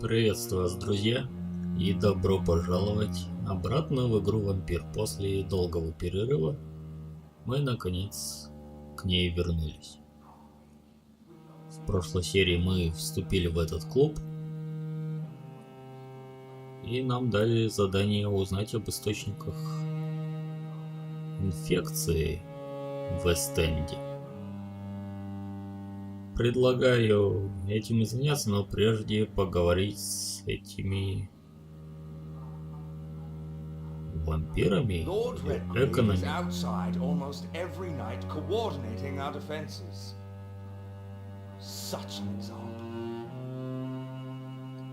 Приветствую вас, друзья, и добро пожаловать обратно в игру Vampyr. После долгого перерыва мы наконец к ней вернулись. В прошлой серии мы вступили в этот клуб, и нам дали задание узнать об источниках инфекции в Эстенде. Предлагаю этим заняться, но прежде поговорить с этими вампирами или эконами.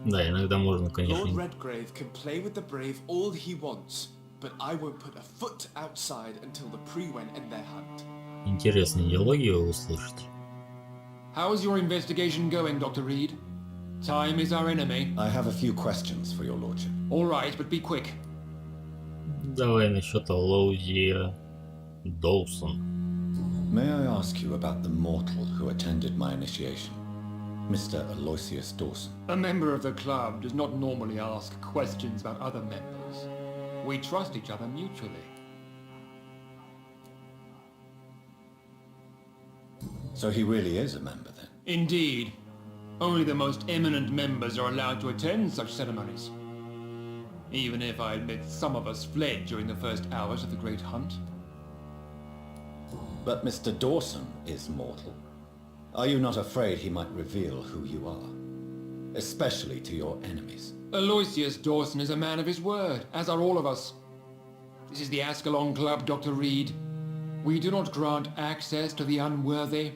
Да, иногда можно, конечно. Интересные диалоги вы услышите. How's your investigation going, Dr. Reed? Time is our enemy. I have a few questions for your lordship. All right, but be quick. Давай насчет Лоузия Доусон. May I ask you about the mortal who attended my initiation, Mr. Aloysius Dawson? A member of the club does not normally ask questions about other members. We trust each other mutually. So he really is a member then? Indeed. Only the most eminent members are allowed to attend such ceremonies. Even if I admit some of us fled during the first hours of the Great Hunt. But Mr. Dawson is mortal. Are you not afraid he might reveal who you are? Especially to your enemies. Aloysius Dawson is a man of his word, as are all of us. This is the Ascalon Club, Dr. Reed. We do not grant access to the unworthy.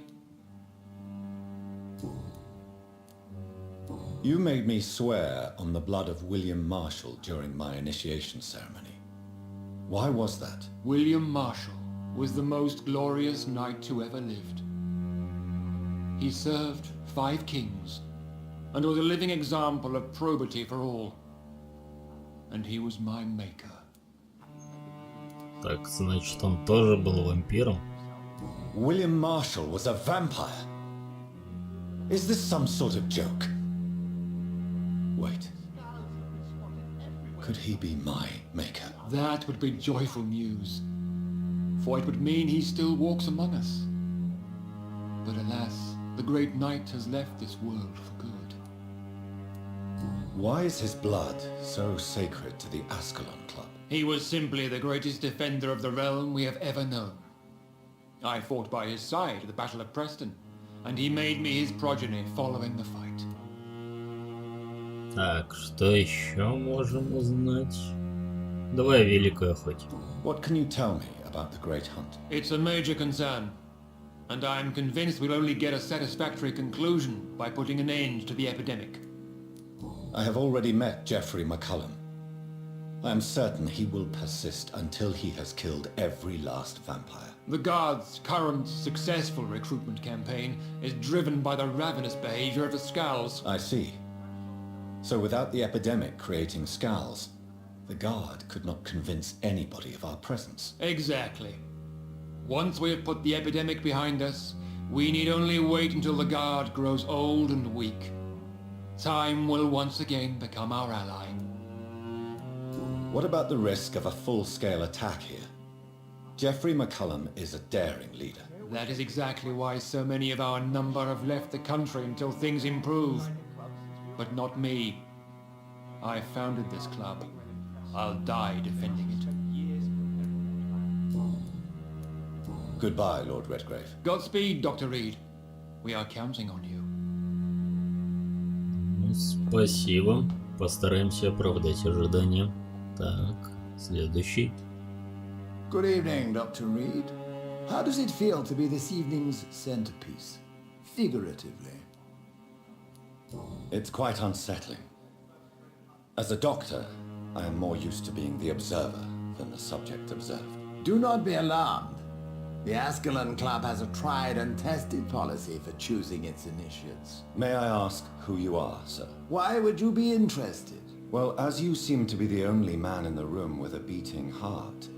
You made me swear on the blood of William Marshall during my initiation ceremony. Why was that? William Marshall was the most glorious knight who ever lived. He served 5 kings and was a living example of probity for all. And he was my maker. Так, значит, он тоже был вампиром? William Marshall was a vampire? Is this some sort of joke? Wait. Could he be my maker? That would be joyful news, for it would mean he still walks among us. But alas, the great knight has left this world for good. Why is his blood so sacred to the Ascalon Club? He was simply the greatest defender of the realm we have ever known. I fought by his side at the Battle of Preston, and he made me his progeny following the fight. Так, что еще можем узнать? Давай о Великой Охоте. What can you tell me about the Great Hunt? It's a major concern, and I am convinced we'll only get a satisfactory conclusion by putting an end to the epidemic. I have already met Geoffrey McCullum. I am certain he will persist until he has killed every last vampire. The Guard's current successful recruitment campaign is driven by the ravenous behavior of the Skulls. I see. So without the epidemic creating Skulls, the Guard could not convince anybody of our presence. Exactly. Once we have put the epidemic behind us, we need only wait until the Guard grows old and weak. Time will once again become our ally. What about the risk of a full-scale attack here? Geoffrey McCullum is a daring leader. That is exactly why so many of our number have left the country until things improve. But not me. I founded this club. I'll die defending it. Goodbye, Lord Redgrave. Godspeed, Dr. Reed. We are counting on you. Ну, спасибо. Постараемся оправдать ожидания. Так, следующий. Good evening, Dr. Reed. How does it feel to be this evening's centerpiece? Figuratively. It's quite unsettling. As a doctor, I am more used to being the observer than the subject observed. Do not be alarmed. The Ascalon Club has a tried and tested policy for choosing its initiates. May I ask who you are, sir? Why would you be interested? Well, as you seem to be the only man in the room with a beating heart,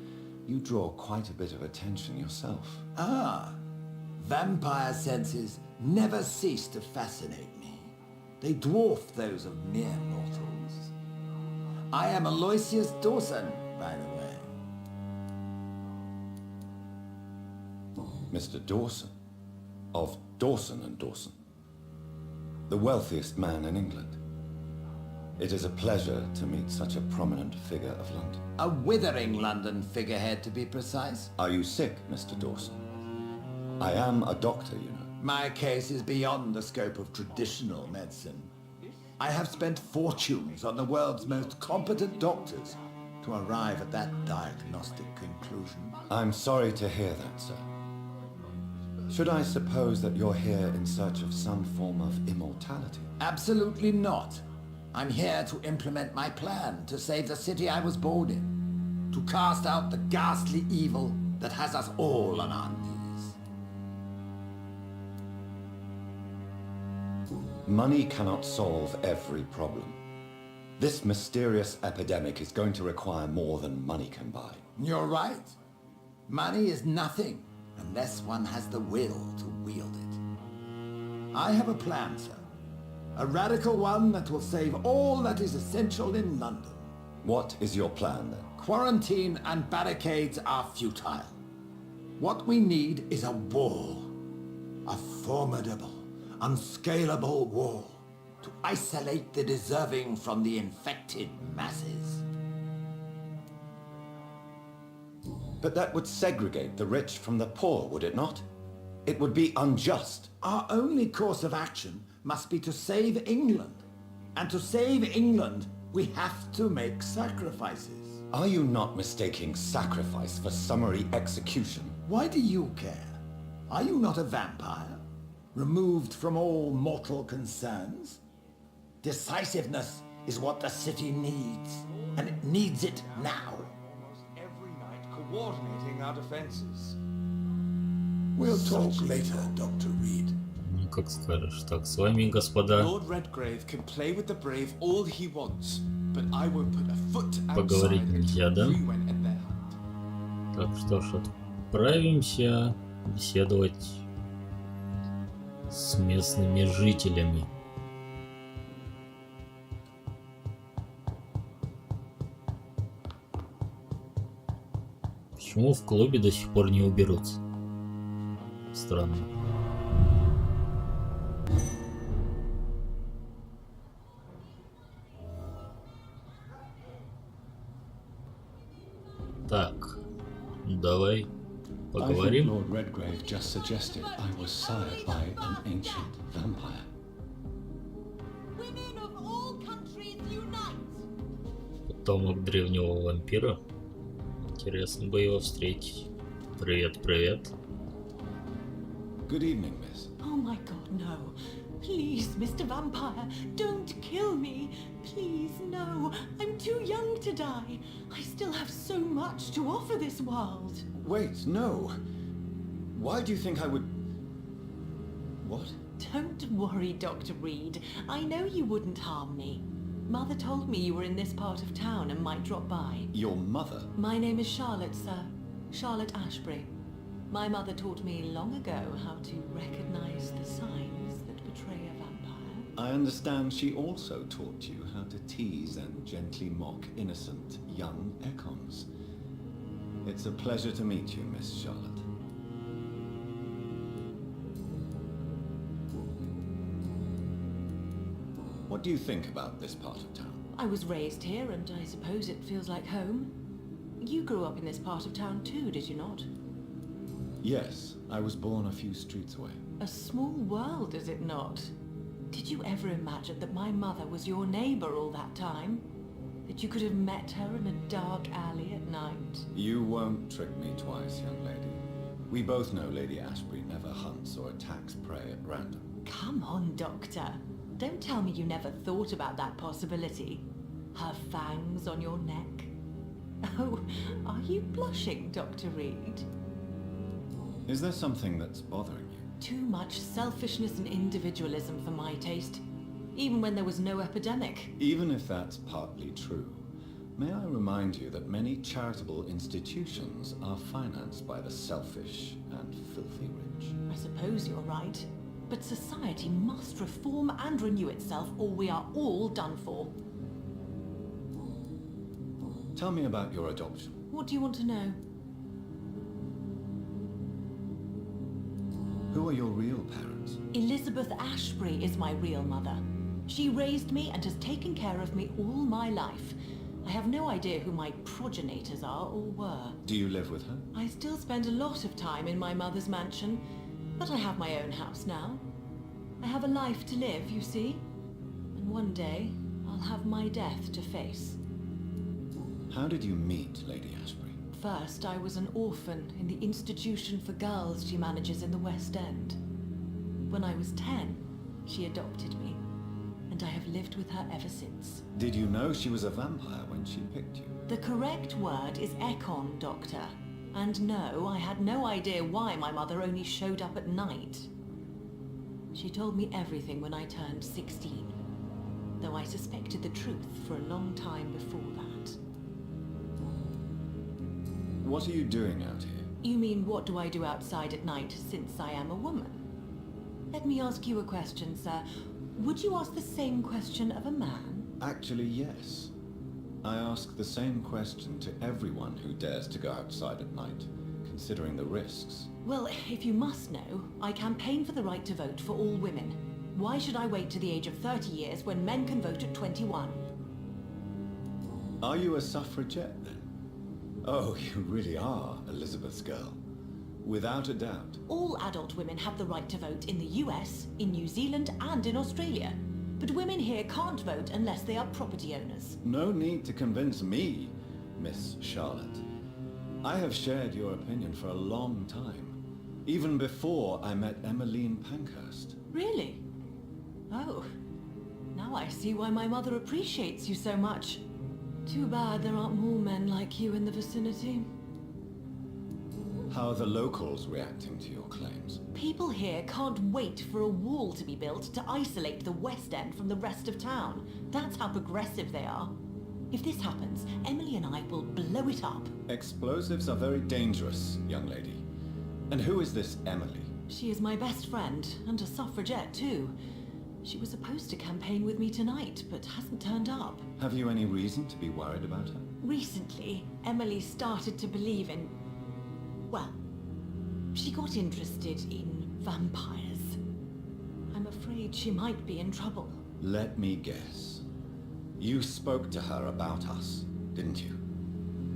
you draw quite a bit of attention yourself. Ah, vampire senses never cease to fascinate me. They dwarf those of mere mortals. I am Aloysius Dawson, by the way. Mr. Dawson, of Dawson and Dawson, the wealthiest man in England. It is a pleasure to meet such a prominent figure of London. A withering London figurehead, to be precise. Are you sick, Mr. Dawson? I am a doctor, you know. My case is beyond the scope of traditional medicine. I have spent fortunes on the world's most competent doctors to arrive at that diagnostic conclusion. I'm sorry to hear that, sir. Should I suppose that you're here in search of some form of immortality? Absolutely not. I'm here to implement my plan to save the city I was born in, to cast out the ghastly evil that has us all on our knees. Money cannot solve every problem. This mysterious epidemic is going to require more than money can buy. You're right. Money is nothing unless one has the will to wield it. I have a plan, sir. A radical one that will save all that is essential in London. What is your plan, then? Quarantine and barricades are futile. What we need is a wall. A formidable, unscalable wall to isolate the deserving from the infected masses. But that would segregate the rich from the poor, would it not? It would be unjust. Our only course of action must be to save England. And to save England, we have to make sacrifices. Are you not mistaking sacrifice for summary execution? Why do you care? Are you not a vampire? Removed from all mortal concerns? Decisiveness is what the city needs, and it needs it now. Almost every night coordinating our defenses. We'll talk later, Dr. Reed. Ну, как скажешь. Так, с вами, господа, Lord Redgrave can play with the brave all he wants, but I won't put a foot Поговорить outside нельзя, until да? we went in their hunt. так что ж, отправимся беседовать с местными жителями. Почему в клубе до сих пор не уберутся? Странно. Так, давай I think поговорим. Lord Redgrave just suggested I was sired by an ancient vampire. Women of all countries unite! Потомок древнего вампира. Интересно бы его встретить. Привет, привет. Good evening, miss. Oh my god, no. Please, Mr. Vampire, don't kill me. Please, no. I'm too young to die. I still have so much to offer this world. Wait, no. Why do you think I would... What? Don't worry, Dr. Reed. I know you wouldn't harm me. Mother told me you were in this part of town and might drop by. Your mother? My name is Charlotte, sir. Charlotte Ashbury. My mother taught me long ago how to recognize the signs that betray a vampire. I understand she also taught you how to tease and gently mock innocent young econs. It's a pleasure to meet you, Miss Charlotte. What do you think about this part of town? I was raised here and I suppose it feels like home. You grew up in this part of town too, did you not? Yes, I was born a few streets away. A small world, is it not? Did you ever imagine that my mother was your neighbor all that time? That you could have met her in a dark alley at night? You won't trick me twice, young lady. We both know Lady Ashbury never hunts or attacks prey at random. Come on, Doctor. Don't tell me you never thought about that possibility. Her fangs on your neck. Oh, are you blushing, Dr. Reed? Is there something that's bothering you? Too much selfishness and individualism for my taste. Even when there was no epidemic. Even if that's partly true, may I remind you that many charitable institutions are financed by the selfish and filthy rich. I suppose you're right. But society must reform and renew itself, or we are all done for. Tell me about your adoption. What do you want to know? Who are your real parents? Elizabeth Ashbury is my real mother. She raised me and has taken care of me all my life. I have no idea who my progenitors are or were. Do you live with her? I still spend a lot of time in my mother's mansion, but I have my own house now. I have a life to live, you see. And one day, I'll have my death to face. How did you meet Lady Ashbury? First, I was an orphan in the institution for girls she manages in the West End. When I was 10, she adopted me, and I have lived with her ever since. Did you know she was a vampire when she picked you? The correct word is Ekon, Doctor. And no, I had no idea why my mother only showed up at night. She told me everything when I turned 16, though I suspected the truth for a long time before that. What are you doing out here? You mean, what do I do outside at night since I am a woman? Let me ask you a question, sir. Would you ask the same question of a man? Actually, yes. I ask the same question to everyone who dares to go outside at night, considering the risks. Well, if you must know, I campaign for the right to vote for all women. Why should I wait to the age of 30 years when men can vote at 21? Are you a suffragette then? Oh, you really are Elizabeth's girl. Without a doubt. All adult women have the right to vote in the US, in New Zealand, and in Australia. But women here can't vote unless they are property owners. No need to convince me, Miss Charlotte. I have shared your opinion for a long time. Even before I met Emmeline Pankhurst. Really? Oh. Now I see why my mother appreciates you so much. Too bad there aren't more men like you in the vicinity. How are the locals reacting to your claims? People here can't wait for a wall to be built to isolate the West End from the rest of town. That's how progressive they are. If this happens, Emily and I will blow it up. Explosives are very dangerous, young lady. And who is this Emily? She is my best friend, and a suffragette too. She was supposed to campaign with me tonight, but hasn't turned up. Have you any reason to be worried about her? Recently, Emily started to believe in... well, she got interested in vampires. I'm afraid she might be in trouble. Let me guess. You spoke to her about us, didn't you?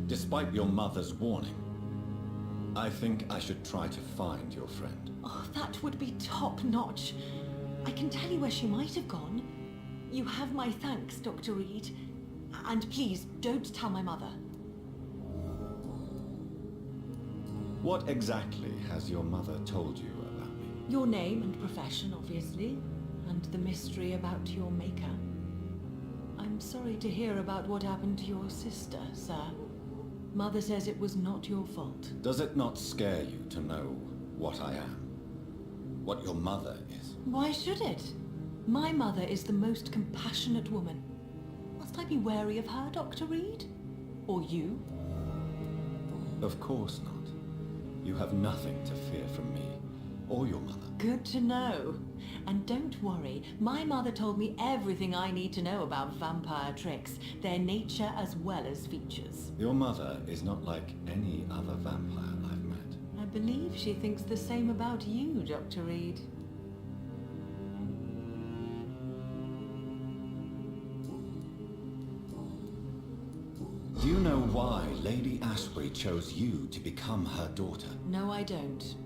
Despite your mother's warning. I think I should try to find your friend. Oh, that would be top-notch. I can tell you where she might have gone. You have my thanks, Dr. Reed. And please, don't tell my mother. What exactly has your mother told you about me? Your name and profession, obviously. And the mystery about your maker. I'm sorry to hear about what happened to your sister, sir. Mother says it was not your fault. Does it not scare you to know what I am? What your mother is? Why should it? My mother is the most compassionate woman. Must I be wary of her, Dr. Reed? Or you? Of course not. You have nothing to fear from me, or your mother. Good to know. And don't worry, my mother told me everything I need to know about vampire tricks, their nature as well as features. Your mother is not like any other vampire I've met. I believe she thinks the same about you, Dr. Reed. Do you know why Lady Ashbury chose you to become her daughter? No, I don't.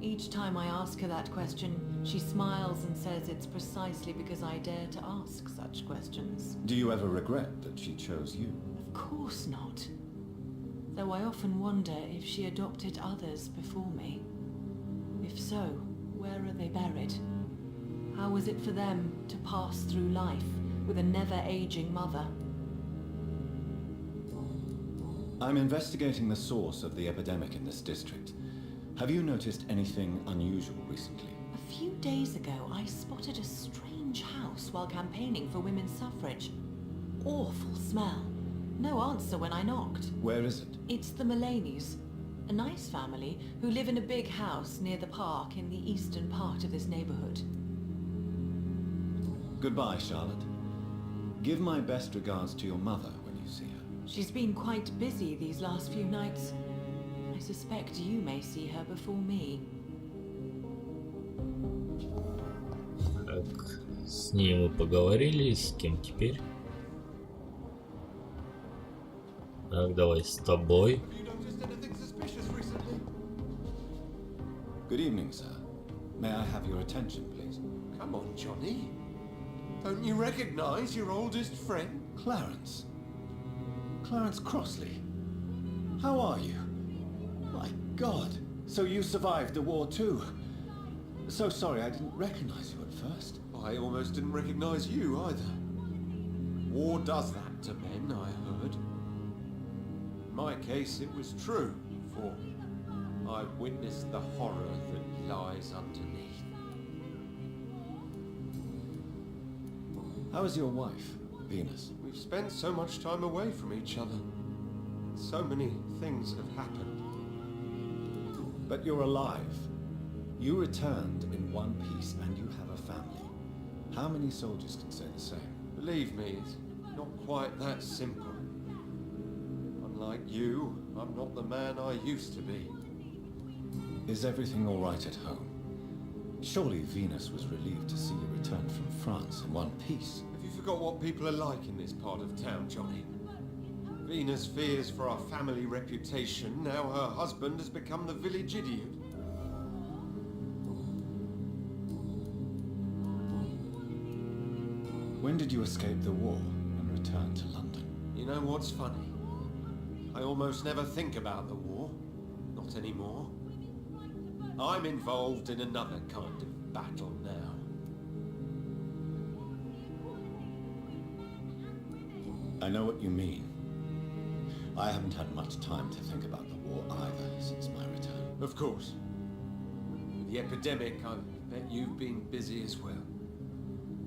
Each time I ask her that question, she smiles and says it's precisely because I dare to ask such questions. Do you ever regret that she chose you? Of course not. Though I often wonder if she adopted others before me. If so, where are they buried? How was it for them to pass through life with a never-aging mother? I'm investigating the source of the epidemic in this district. Have you noticed anything unusual recently? A few days ago, I spotted a strange house while campaigning for women's suffrage. Awful smell. No answer when I knocked. Where is it? It's the Mullaneys. A nice family who live in a big house near the park in the eastern part of this neighborhood. Goodbye, Charlotte. Give my best regards to your mother when you see her. She's been quite busy these last few nights. I suspect you may see her before me. Так, с ней мы поговорили, с кем теперь? Так, давай с тобой. Good evening, sir. May I have your attention, please? Come on, Johnny. Don't you recognize your oldest friend? Clarence. Clarence Crossley. How are you? My God. So you survived the war too. So sorry I didn't recognize you at first. I almost didn't recognize you either. War does that to men, I heard. In my case, it was true, for I witnessed the horror that lies underneath. How is your wife, Venus? We've spent so much time away from each other. So many things have happened. But you're alive. You returned in one piece and you have a family. How many soldiers can say the same? Believe me, it's not quite that simple. Unlike you, I'm not the man I used to be. Is everything all right at home? Surely Venus was relieved to see you return from France in one piece. Have you forgot what people are like in this part of town, Johnny? Venus fears for our family reputation. Now her husband has become the village idiot. When did you escape the war and return to London? You know what's funny? I almost never think about the war. Not anymore. I'm involved in another kind of battle now. I know what you mean. I haven't had much time to think about the war either since my return. Of course. With the epidemic, I bet you've been busy as well.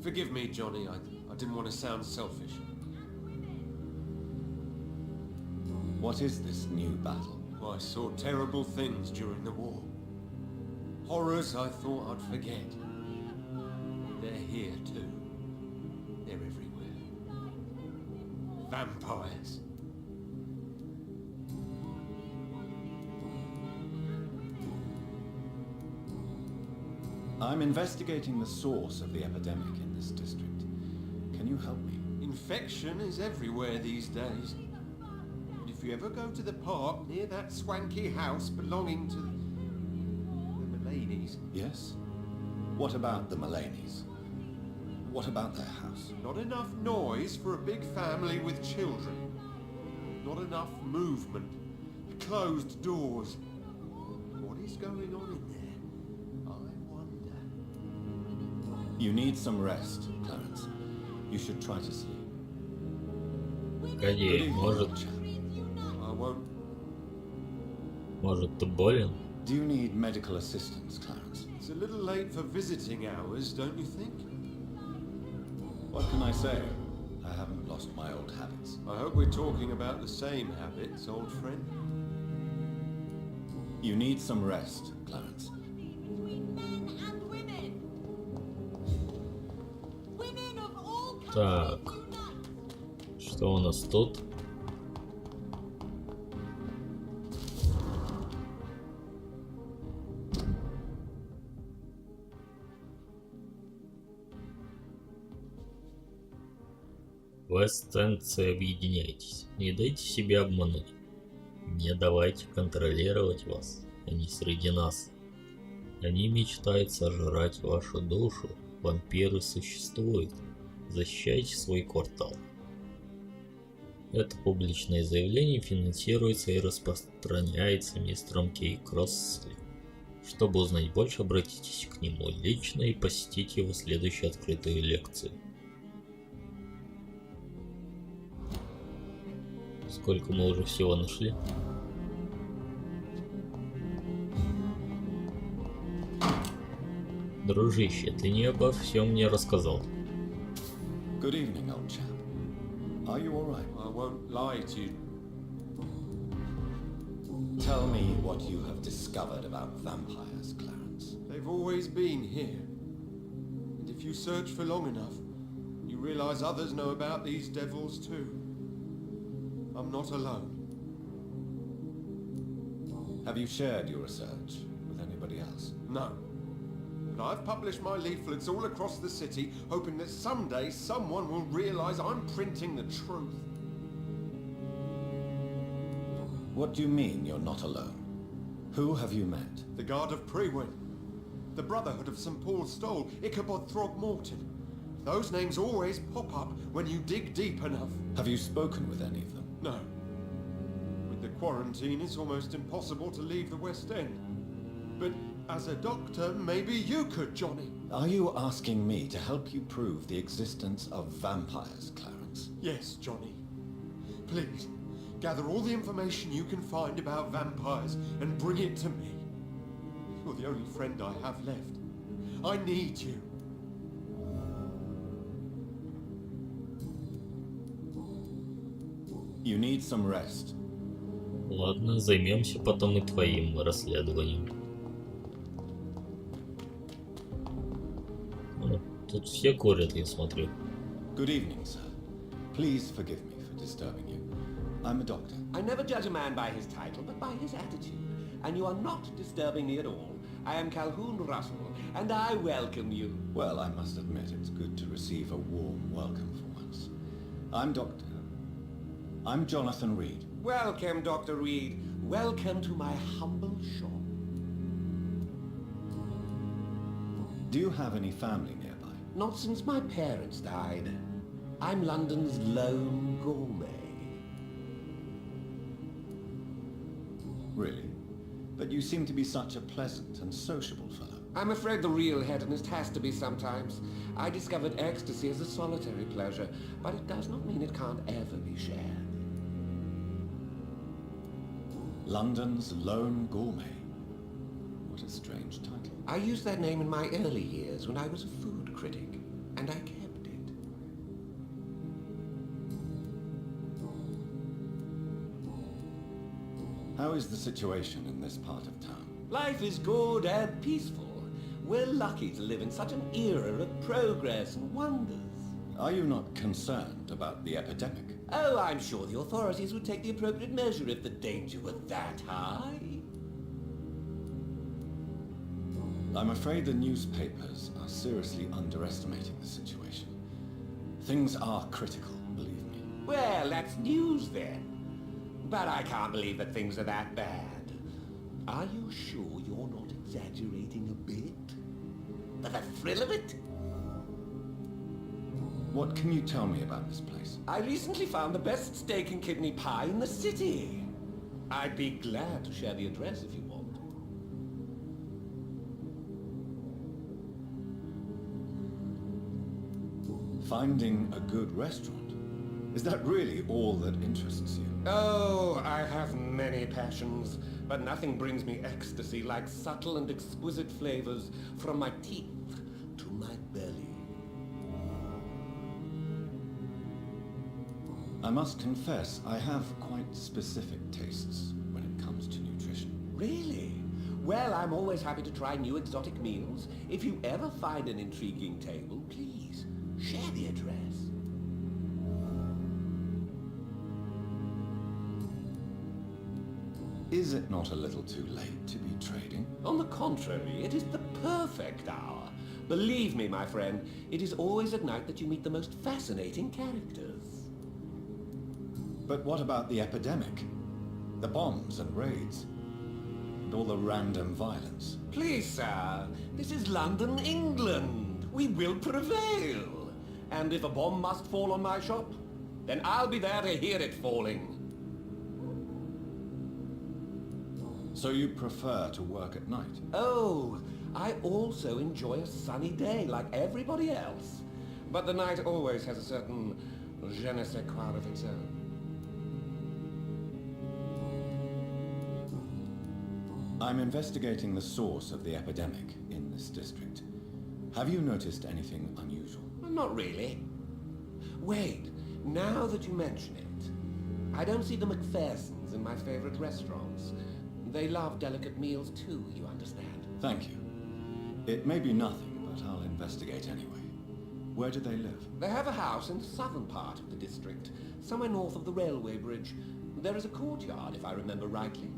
Forgive me, Johnny, I didn't want to sound selfish. What is this new battle? I saw terrible things during the war. Horrors I thought I'd forget. They're here too. They're everywhere. Vampires. I'm investigating the source of the epidemic in this district. Can you help me? Infection is everywhere these days. And if you ever go to the park near that swanky house belonging to the Mullaneys, Yes? What about the Mullaneys? What about their house? not enough noise for a big family with children. Not enough movement. Closed doors. What is going on in there? I wonder. You need some rest, Clarence. You should try to sleep. Погоди, old chap. I won't. может ты болен? Do you need medical assistance, Clarence? It's a little late for visiting hours, don't you think? What can I say? I haven't lost my old habits. I hope we're talking about the same habits, old friend. You need some rest, Clarence. Так, что у нас тут? Вы станции объединяйтесь. Не дайте себя обмануть. Не давайте контролировать вас. Они среди нас. Они мечтают сожрать вашу душу. Вампиры существуют. Защищайте свой квартал. Это публичное заявление финансируется и распространяется мистером Кей Кроссли. Чтобы узнать больше, обратитесь к нему лично и посетите его следующие открытые лекции. Сколько мы уже всего нашли? Дружище, ты не обо всем мне рассказал. Good evening, old chap. Are you all right? I won't lie to you. tell me what you have discovered about vampires, Clarence? They've always been here. And if you search for long enough, you realize others know about these devils too. I'm not alone. Have you shared your research with anybody else? No. But I've published my leaflets all across the city, hoping that someday someone will realize I'm printing the truth. What do you mean you're not alone? Who have you met? The Guard of Prewin, the Brotherhood of St. Paul's Stole, Ichabod Throgmorton. Those names always pop up when you dig deep enough. Have you spoken with any of them? No. With the quarantine, it's almost impossible to leave the West End. But as a doctor, maybe you could, Johnny. Are you asking me to help you prove the existence of vampires, Clarence? Yes, Johnny. Please, gather all the information you can find about vampires and bring it to me. You're the only friend I have left. I need you. You need some rest. Ладно, займемся потом и твоим расследованием. Тут все курят, я смотрю. Good evening, sir. Please forgive me for disturbing you. I'm a doctor. I never judge a man by his title, but by his attitude. And you are not disturbing me at all. I am Calhoun Russell, and I welcome you. Well, I must admit it's good to receive a warm welcome for once. I'm Jonathan Rид. Welcome, Dr. Reed. Welcome to my humble shop. Do you have any family nearby? Not since my parents died. I'm London's lone gourmet. Really? But you seem to be such a pleasant and sociable fellow. I'm afraid the real hedonist has to be sometimes. I discovered ecstasy as a solitary pleasure, but it does not mean it can't ever be shared. London's lone gourmet. What a strange title. I used that name in my early years when I was a food critic, and I kept it. How is the situation in this part of town? Life is good and peaceful. We're lucky to live in such an era of progress and wonders. Are you not concerned about the epidemic? Oh, I'm sure the authorities would take the appropriate measure if the danger were that high. I'm afraid the newspapers are seriously underestimating the situation. Things are critical, believe me. Well, that's news then. But I can't believe that things are that bad. Are you sure you're not exaggerating a bit? For the thrill of it? What can you tell me about this place? I recently found the best steak and kidney pie in the city. I'd be glad to share the address if you want. Finding a good restaurant? Is that really all that interests you? Oh, I have many passions, but nothing brings me ecstasy like subtle and exquisite flavors from my teeth to my belly. I must confess, I have quite specific tastes when it comes to nutrition. Really? Well, I'm always happy to try new exotic meals. If you ever find an intriguing table, please share the address. Is it not a little too late to be trading? On the contrary, it is the perfect hour. Believe me, my friend, it is always at night that you meet the most fascinating characters. But what about the epidemic? The bombs and raids? And all the random violence? Please, sir, this is London, England. We will prevail. And if a bomb must fall on my shop, then I'll be there to hear it falling. So you prefer to work at night? Oh, I also enjoy a sunny day like everybody else. But the night always has a certain je ne sais quoi of its own. I'm investigating the source of the epidemic in this district. Have you noticed anything unusual? Not really. Wait, now that you mention it, I don't see the McPhersons in my favorite restaurants. They love delicate meals too, you understand. Thank you. It may be nothing, but I'll investigate anyway. Where do they live? They have a house in the southern part of the district, somewhere north of the railway bridge. There is a courtyard, if I remember rightly.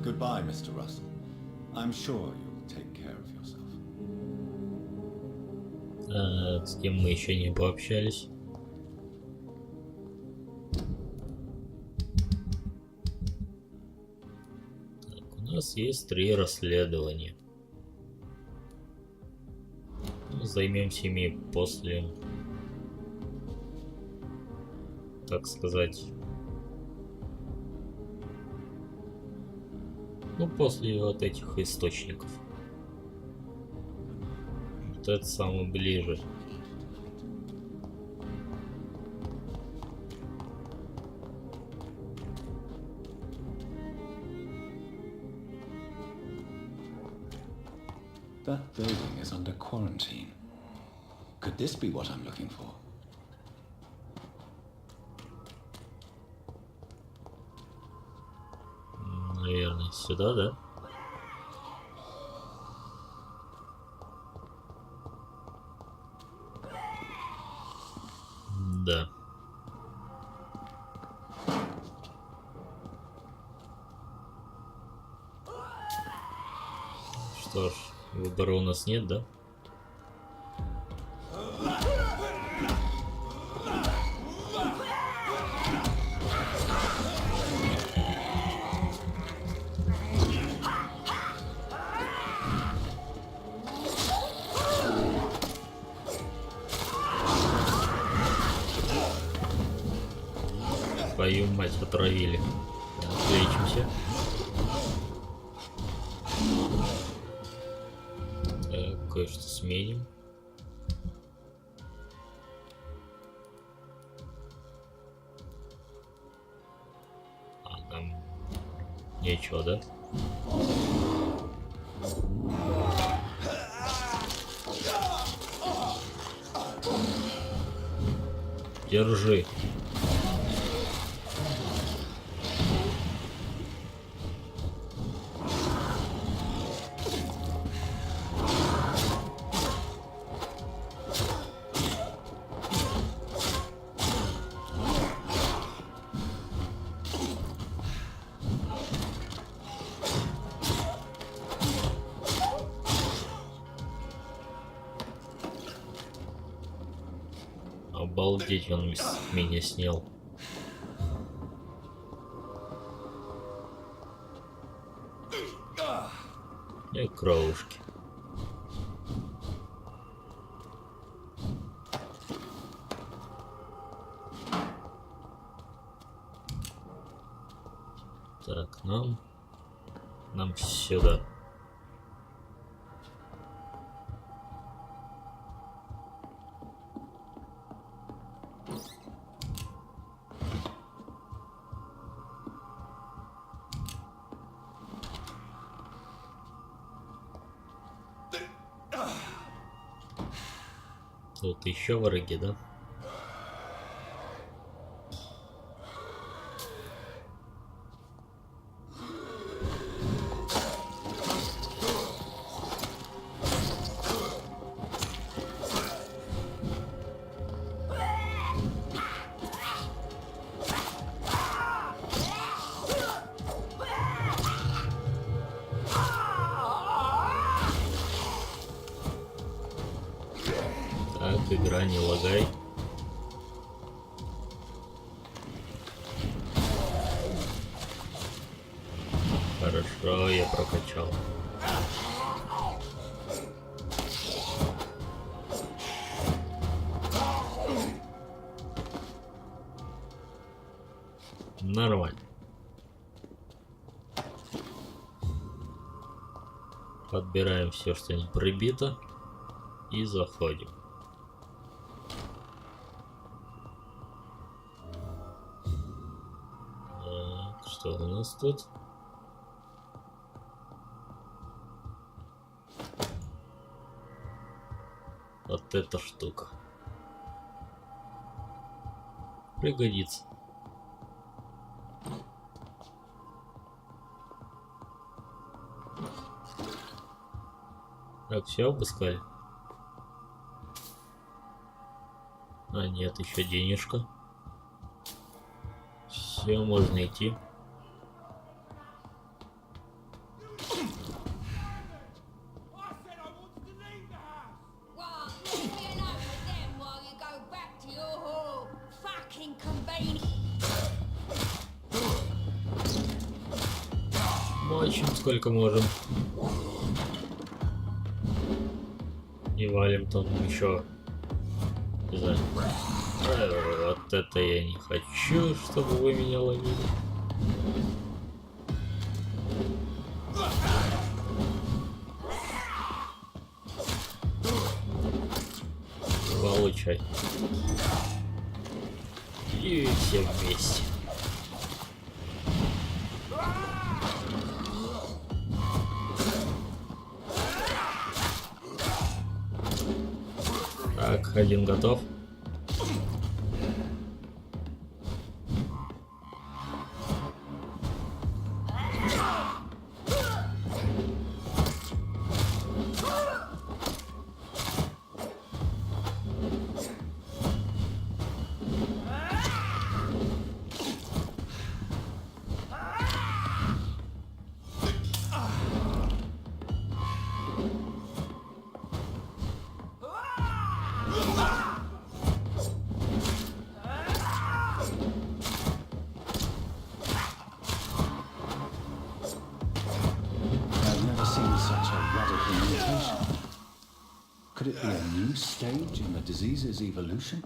Goodbye, Mr. Russell. I'm sure you'll take care of yourself. С кем мы еще не пообщались? Так, у нас есть 3 расследования. Ну, займемся ими после, так сказать, ну, после вот этих источников. Вот это самое ближе. That building is under quarantine. Could this be what I'm looking for? Наверное, сюда, да? Да. Что ж, выбора у нас нет, да? Твою мать, отравили. Так, лечимся. Так, кое-что сменим. А, там нечего, да? Держи. Обалдеть, он меня снял. И кровушки. Так, нам сюда. Тут еще враги, да? Так, игра, не лагай. Хорошо, я прокачал. Нормально. Подбираем все, что не прибито, и заходим. Так, что у нас тут? Вот эта штука пригодится. Так, все обыскали? А, нет, еще денежка. Все, можно идти. Мочим сколько можем. И валим там еще. Не знаю. Вот это я не хочу, чтобы вы меня ловили. Получай. И все вместе. Так, один готов. Could it be a new stage in the disease's evolution?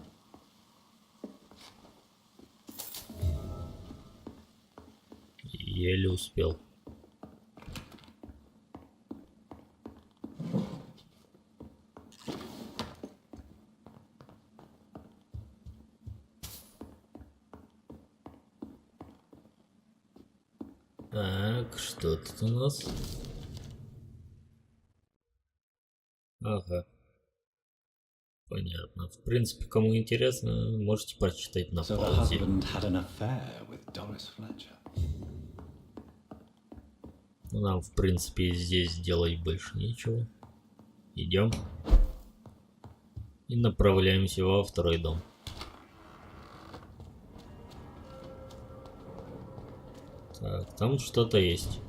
Еле успел. Так, что тут у нас? Ага. Понятно. В принципе, кому интересно, можете прочитать на So the паузе. husband had an affair with Doris Fletcher. Нам, в принципе, здесь делать больше нечего. Идем. И направляемся во второй дом. Так, там что-то есть.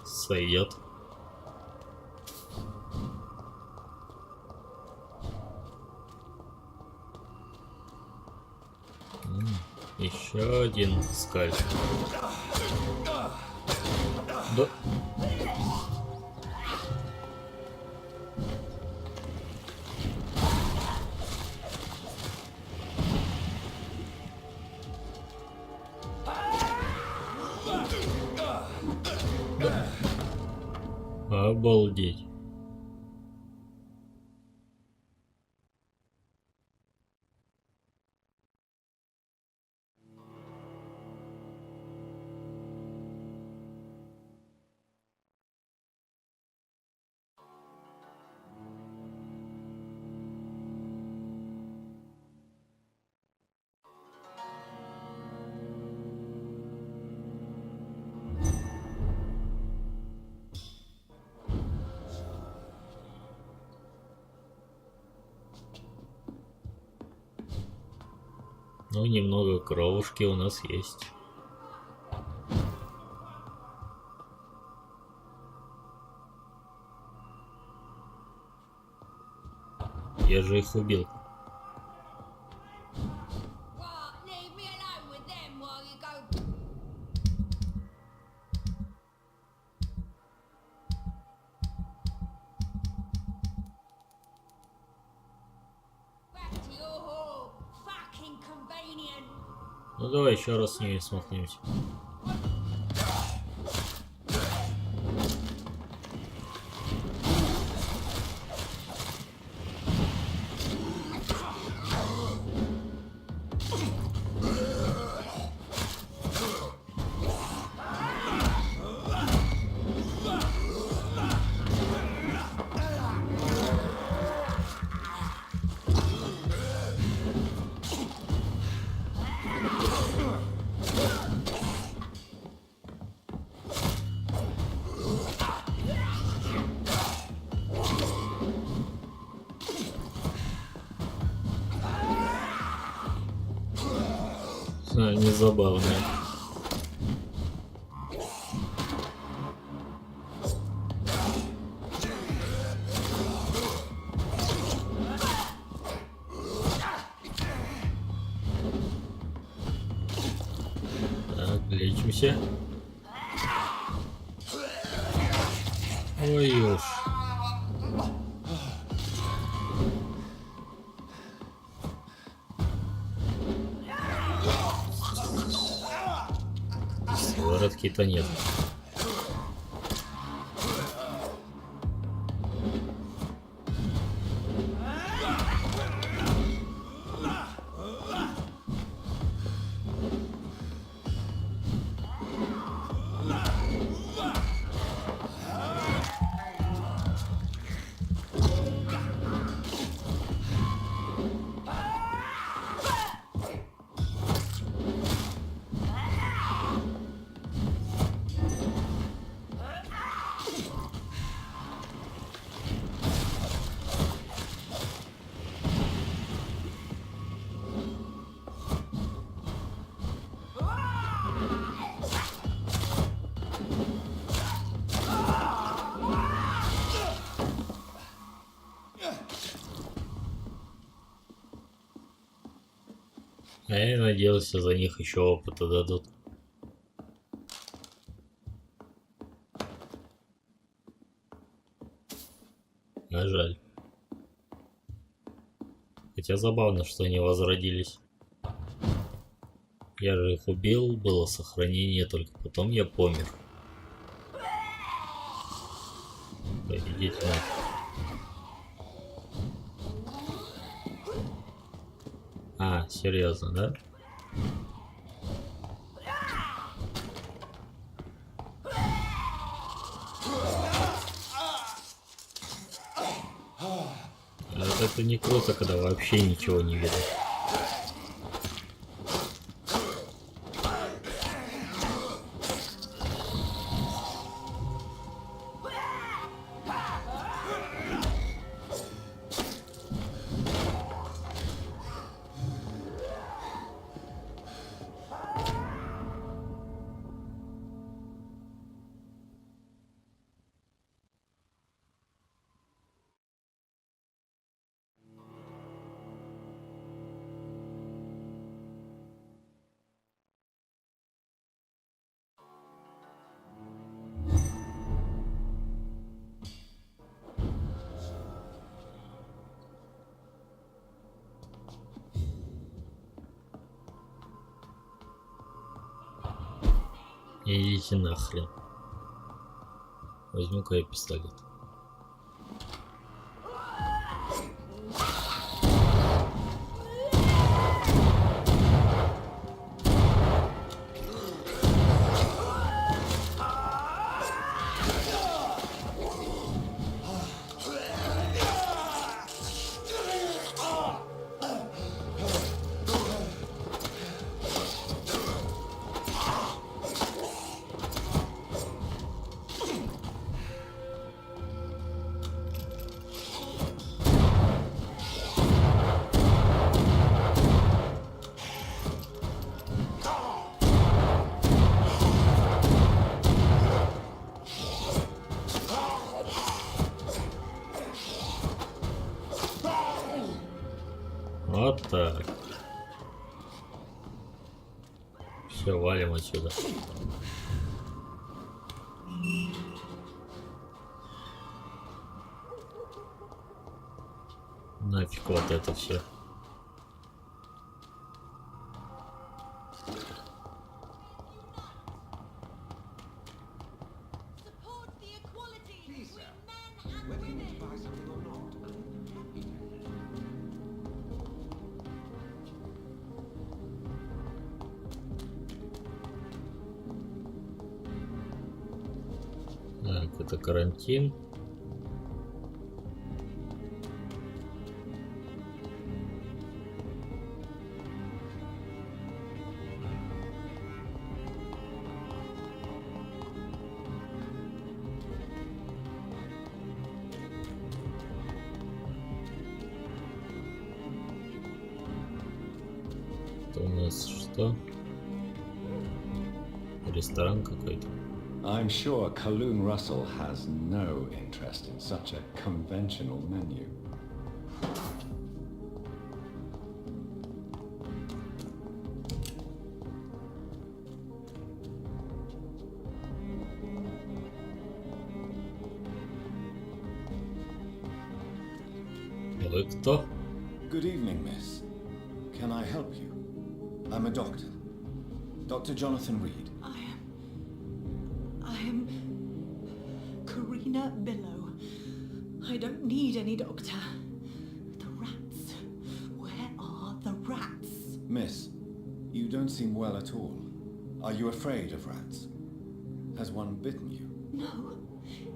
Сойдет. Еще один скальп. Да. Обалдеть. Ну, немного кровушки у нас есть. Я же их убил. Ну давай еще раз с ней смахнемся. Не забавно. Так, лечимся. Ой уж. Сыворотки-то нет. А я надеялся, за них еще опыта дадут. А жаль. Хотя забавно, что они возродились. Я же их убил, было сохранение, только потом я помер. Да, идите нафиг. А, серьезно, да? Это не круто, когда вообще ничего не видно. Идите нахрен. Возьму-ка я пистолет. Вот так. Все, валим отсюда. Нафиг вот это все. Так, это карантин. Это у нас что? Ресторан какой-то. I'm sure Kaloon Russell has no interest in such a conventional menu. Вы кто? Good evening, miss. Can I help you? I'm a doctor. Dr. Jonathan Reid. I am Karina Billow. I don't need any doctor. The rats. Where are the rats? Miss, you don't seem well at all. Are you afraid of rats? Has one bitten you? No,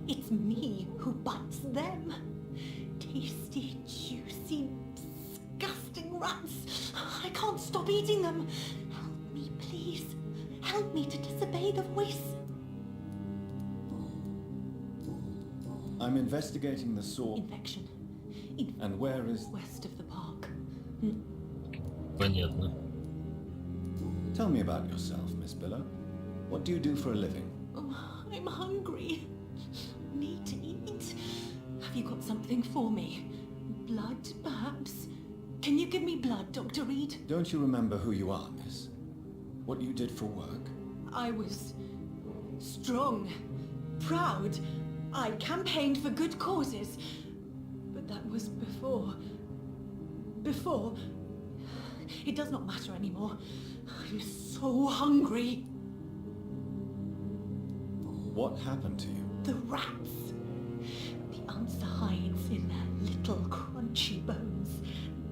it's me who bites them. Tasty, juicy, disgusting rats. I can't stop eating them. Help me, please. Help me to disobey the voice. I'm investigating the sore... Infection. And where is... West of the park. Понятно. Tell me about yourself, Miss Billow. What do you do for a living? Oh, I'm hungry. Need to eat. Have you got something for me? Blood, perhaps? Can you give me blood, Dr. Reid? Don't you remember who you are, miss? What you did for work? I was strong, proud. I campaigned for good causes. But that was before. It does not matter anymore. I'm so hungry. What happened to you? The rats. The answer hides in their little crunchy bones.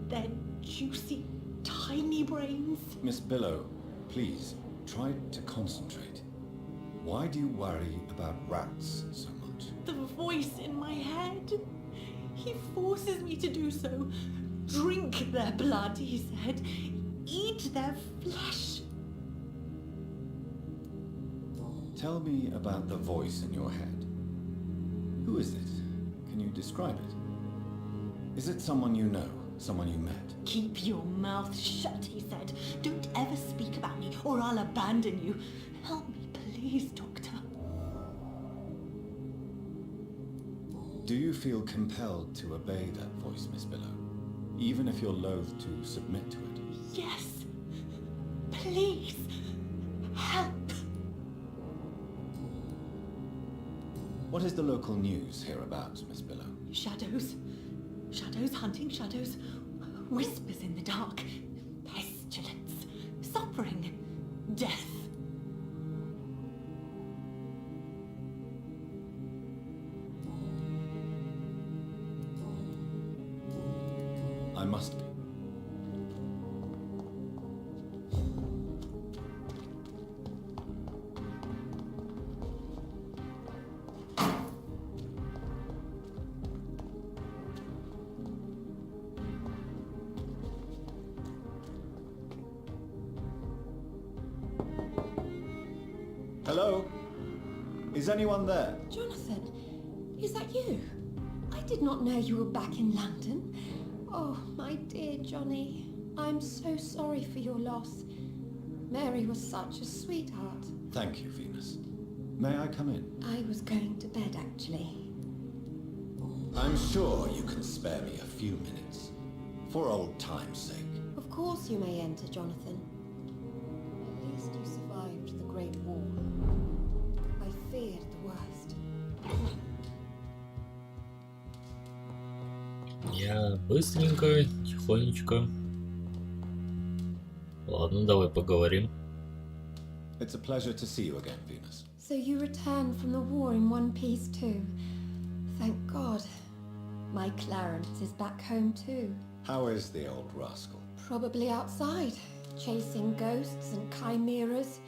Their juicy, tiny brains. Miss Billow, please, try to concentrate. Why do you worry about rats so much? The voice in my head. He forces me to do so. Drink their blood, he said. Eat their flesh. Tell me about the voice in your head. Who is it? Can you describe it? Is it someone you know? Someone you met? Keep your mouth shut, he said. Don't ever speak about me, or I'll abandon you. Help me, please, Doctor. Do you feel compelled to obey that voice, Miss Billow? Even if you're loath to submit to it? Yes. Please. Help. What is the local news hereabouts, Miss Billow? Shadows. Shadows hunting shadows. Whispers in the dark. Pestilence. Suffering. Death. I must be. Hello? Is anyone there? Jonathan, is that you? I did not know you were back in London. Oh, my dear Johnny, I'm so sorry for your loss. Mary was such a sweetheart. Thank you, Venus. May I come in? I was going to bed, actually. I'm sure you can spare me a few minutes. For old time's sake. Of course you may enter, Jonathan. At least you survived the Great War. I feared the worst. Я быстренько, тихонечко. Ладно, давай поговорим. It's a pleasure to see you again, Venus. So you returned from the war in one piece too. Thank God. My Clarence is back home too. How is the old rascal? Probably outside, chasing ghosts and chimeras.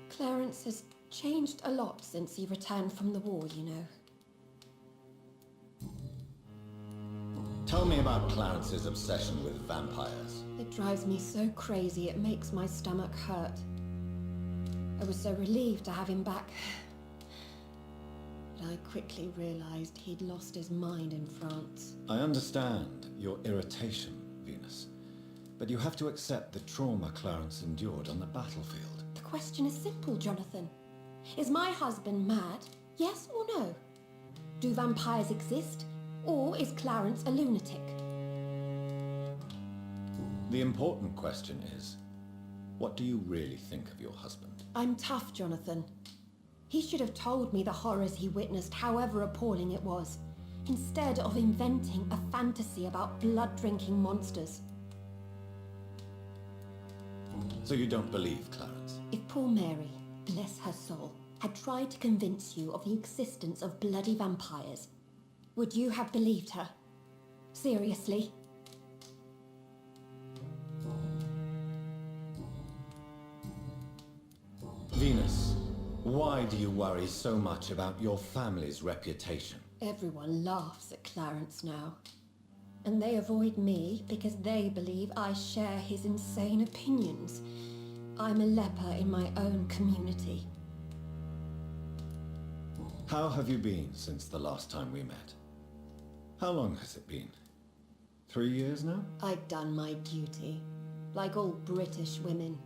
Clarence has changed a lot since he returned from the war, you know. Tell me about Clarence's obsession with vampires. It drives me so crazy it makes my stomach hurt. I was so relieved to have him back. But I quickly realized he'd lost his mind in France. I understand your irritation, Venus. But you have to accept the trauma Clarence endured on the battlefield. The question is simple, Jonathan. Is my husband mad? Yes or no? Do vampires exist? Or is Clarence a lunatic? The important question is, what do you really think of your husband? I'm tough, Jonathan. He should have told me the horrors he witnessed, however appalling it was, instead of inventing a fantasy about blood-drinking monsters. So you don't believe Clarence? If poor Mary, bless her soul, had tried to convince you of the existence of bloody vampires, would you have believed her? Seriously? Venus, why do you worry so much about your family's reputation? Everyone laughs at Clarence now. And they avoid me because they believe I share his insane opinions. I'm a leper in my own community. How have you been since the last time we met? How long has it been? 3 years now? I'd done my duty, like all British women.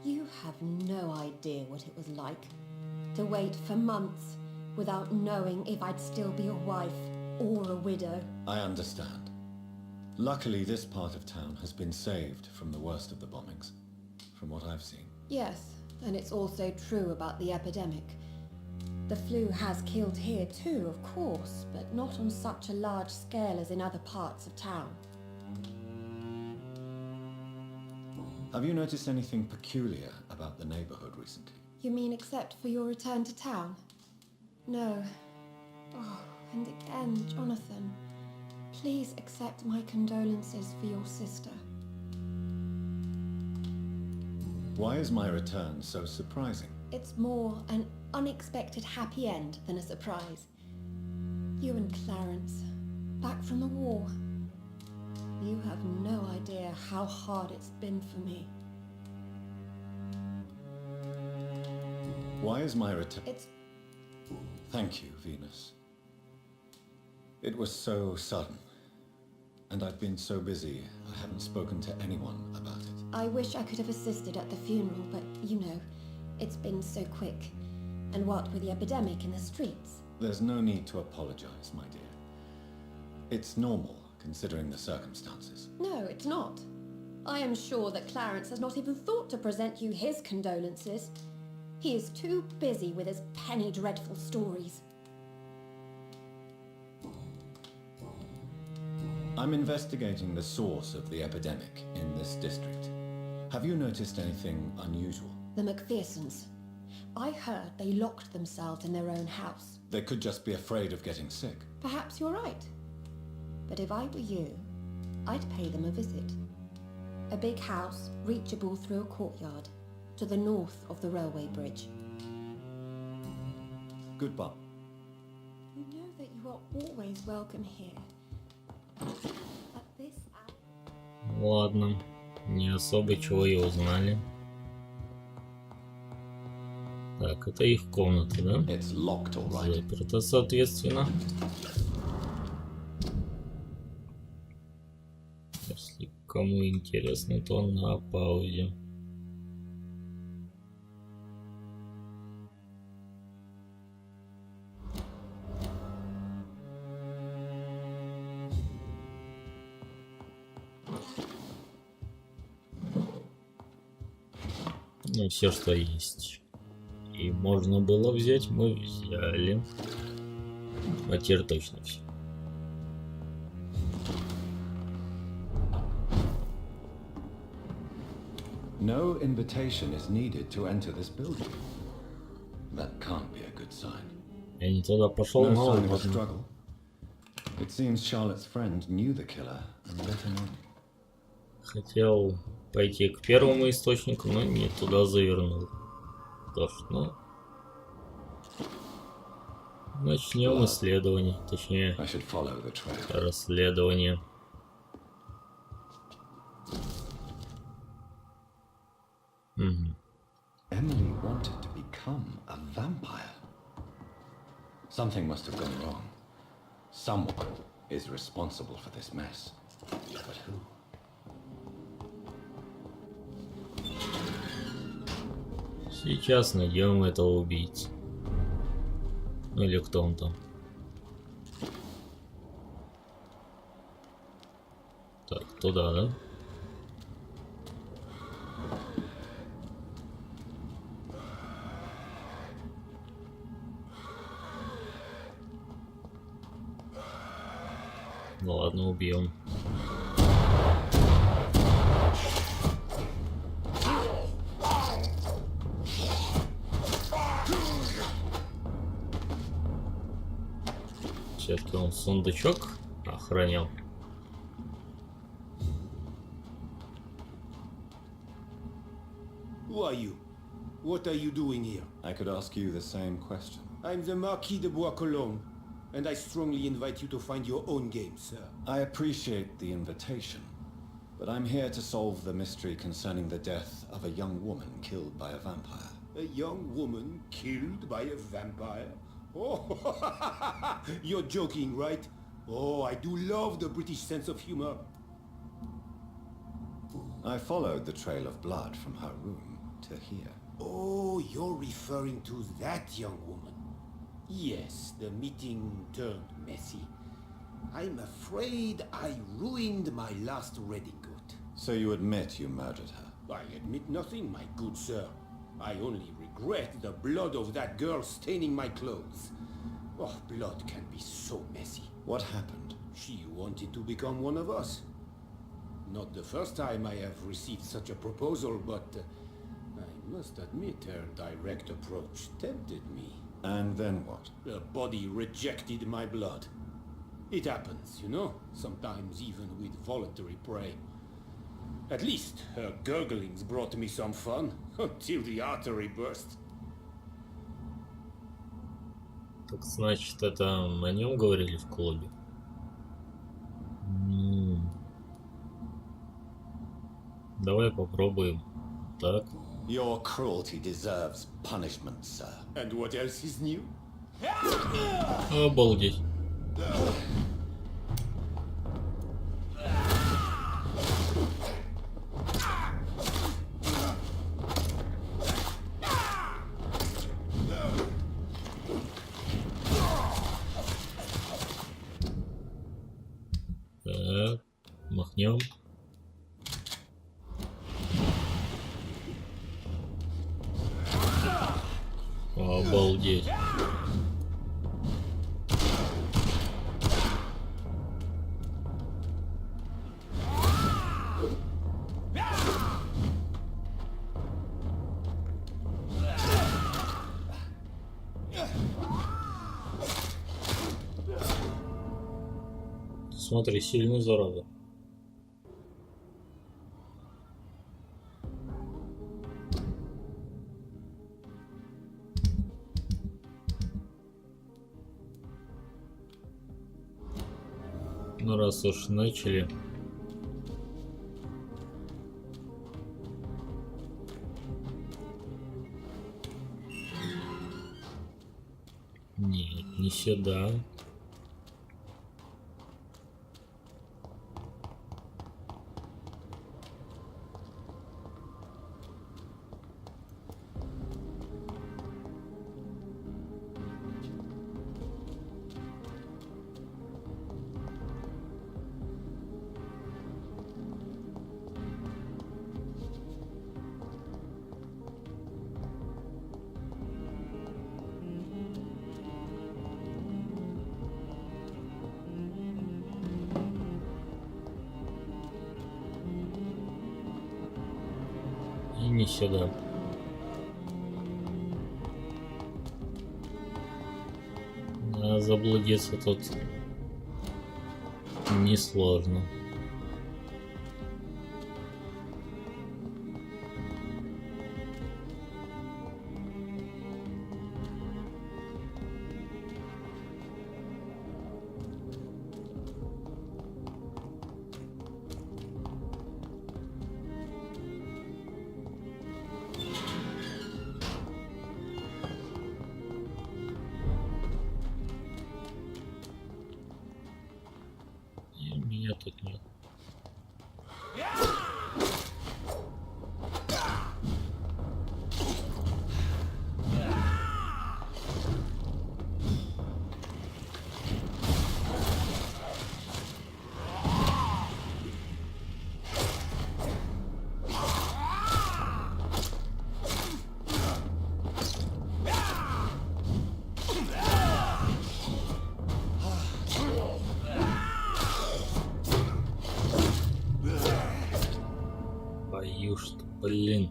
You have no idea what it was like to wait for months without knowing if I'd still be a wife or a widow. I understand. Luckily, this part of town has been saved from the worst of the bombings, from what I've seen. Yes, and it's also true about the epidemic. The flu has killed here too, of course, but not on such a large scale as in other parts of town. Have you noticed anything peculiar about the neighborhood recently? You mean except for your return to town? No. Oh, and again, Jonathan, please accept my condolences for your sister. Why is my return so surprising? It's more an unexpected happy end than a surprise. You and Clarence, back from the war. You have no idea how hard it's been for me. Why is my return? It's... Thank you, Venus. It was so sudden, and I've been so busy, I haven't spoken to anyone about it. I wish I could have assisted at the funeral, but you know, it's been so quick. And what with the epidemic in the streets? There's no need to apologize, my dear. It's normal, considering the circumstances. No, it's not. I am sure that Clarence has not even thought to present you his condolences. He is too busy with his penny dreadful stories. I'm investigating the source of the epidemic in this district. Have you noticed anything unusual? The McPhersons. I heard they locked themselves in their own house. They could just be afraid of getting sick. Perhaps you're right. But if I were you, I'd pay them a visit. A big house, reachable through a courtyard, to the north of the railway bridge. Goodbye. You know that you are always welcome here. At this hour... Ладно, не особо чего и узнали. Так, это их комната, да? It's locked, all right. Заперто, соответственно. Если кому интересно, то на паузе. Ну, все, что есть. И можно было взять, мы взяли. А теперь точно все. No invitation is needed to enter this building. That can't be a good sign. Я не туда пошел, No но sign of a ладно. struggle. It seems Charlotte's friend knew the killer and let him in. Хотел пойти к первому источнику, но не туда завернул. Что ж, ну... Начнем исследование, точнее, I should follow the trail. расследование. Emily wanted to become a vampire. Something must have gone wrong. Someone is responsible for this mess. But who? Сейчас найдем этого убийцу. Ну или кто он там. Так, туда, да? Ну ладно, убьем. Все-таки он сундучок охранял. Who are you? What are you doing here? I could ask you the same question. I'm the Marquis de Bois-Cologne, and I strongly invite you to find your own game, sir. I appreciate the invitation, but I'm here to solve the mystery concerning the death of a young woman killed by a vampire. A young woman killed by a vampire? Oh, you're joking, right? Oh, I do love the British sense of humor. I followed the trail of blood from her room to here. Oh, you're referring to that young woman. Yes, the meeting turned messy. I'm afraid I ruined my last redingote. So you admit you murdered her? I admit nothing, my good sir. I only regret the blood of that girl staining my clothes. Oh, blood can be so messy. What happened? She wanted to become one of us. Not the first time I have received such a proposal, but I must admit her direct approach tempted me. And then what? The body rejected my blood. It happens, you know, sometimes even with voluntary prey. At least her gurglings brought me some fun, until the artery burst. Так значит, это о нем говорили в клубе? Давай попробуем. Так. Your cruelty deserves punishment, sir. And what else is new? Обалдеть. Так, махнем. Обалдеть. Смотри, сильный зараза. Ну раз уж начали. Нет, не сюда. И не сюда. А заблудиться тут несложно. Меня тут нет. твою ж, блин.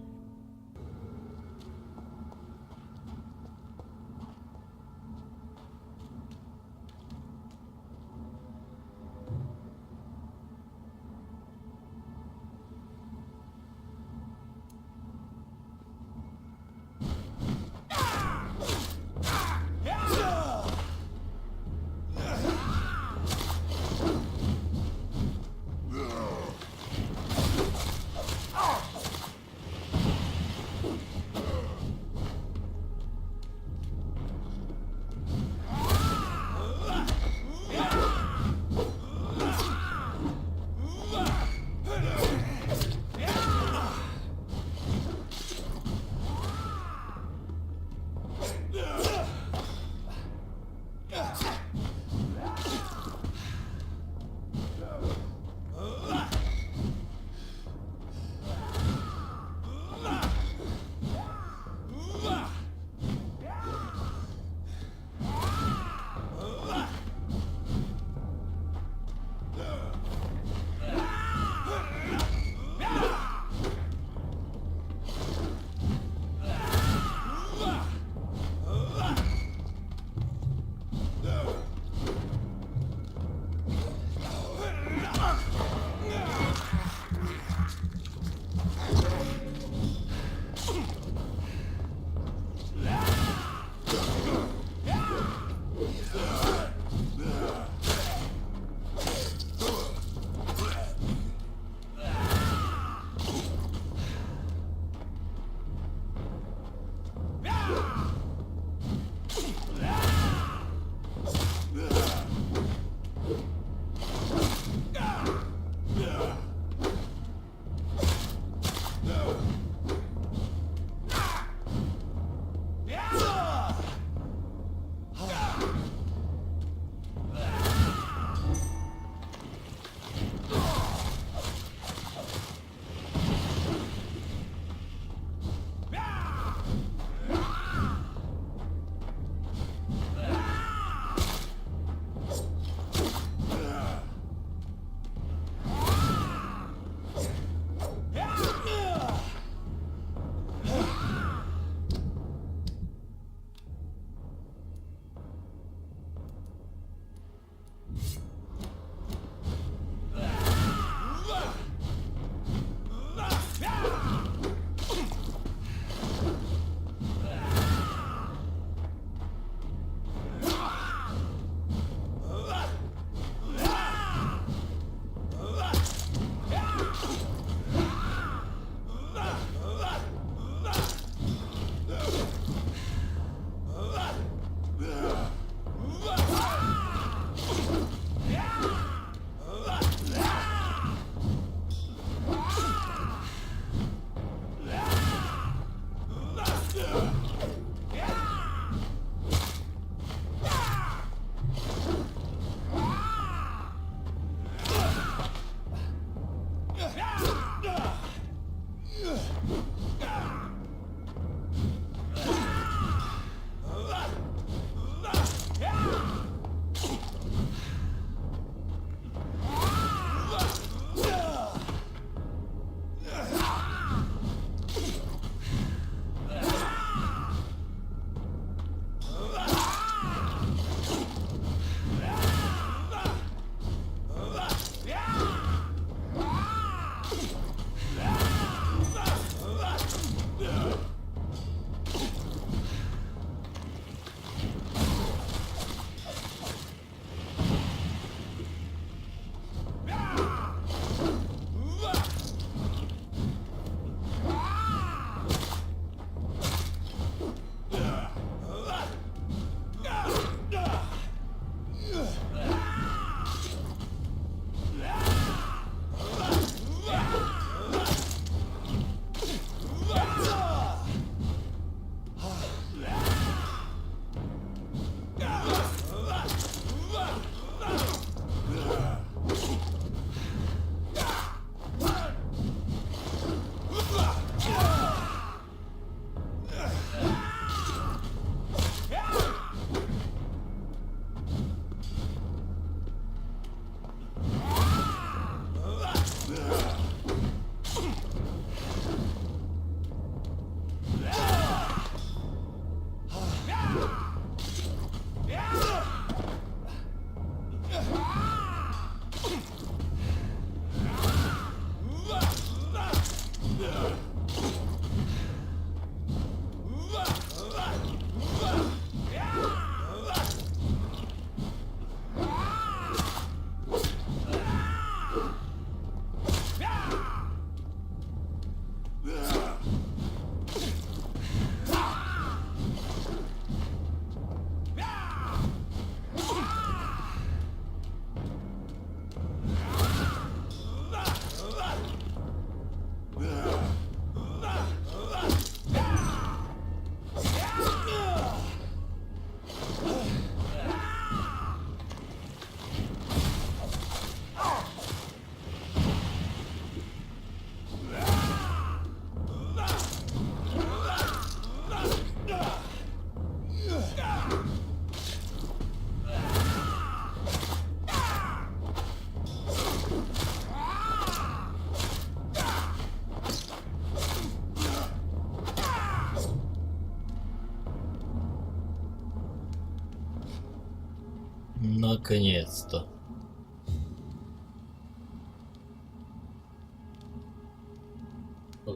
Наконец-то.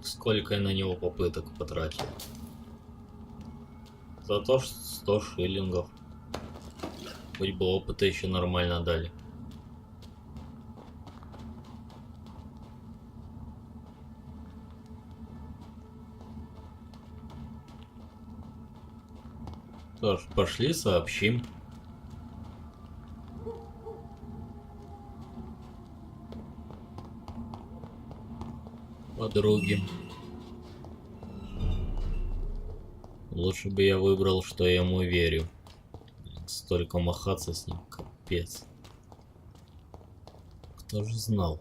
Сколько я на него попыток потратил. Зато 100 шиллингов. Хоть бы опыта еще нормально дали. Что ж, пошли сообщим. Подруги. Лучше бы я выбрал, что я ему верю. Столько махаться с ним, капец. Кто же знал?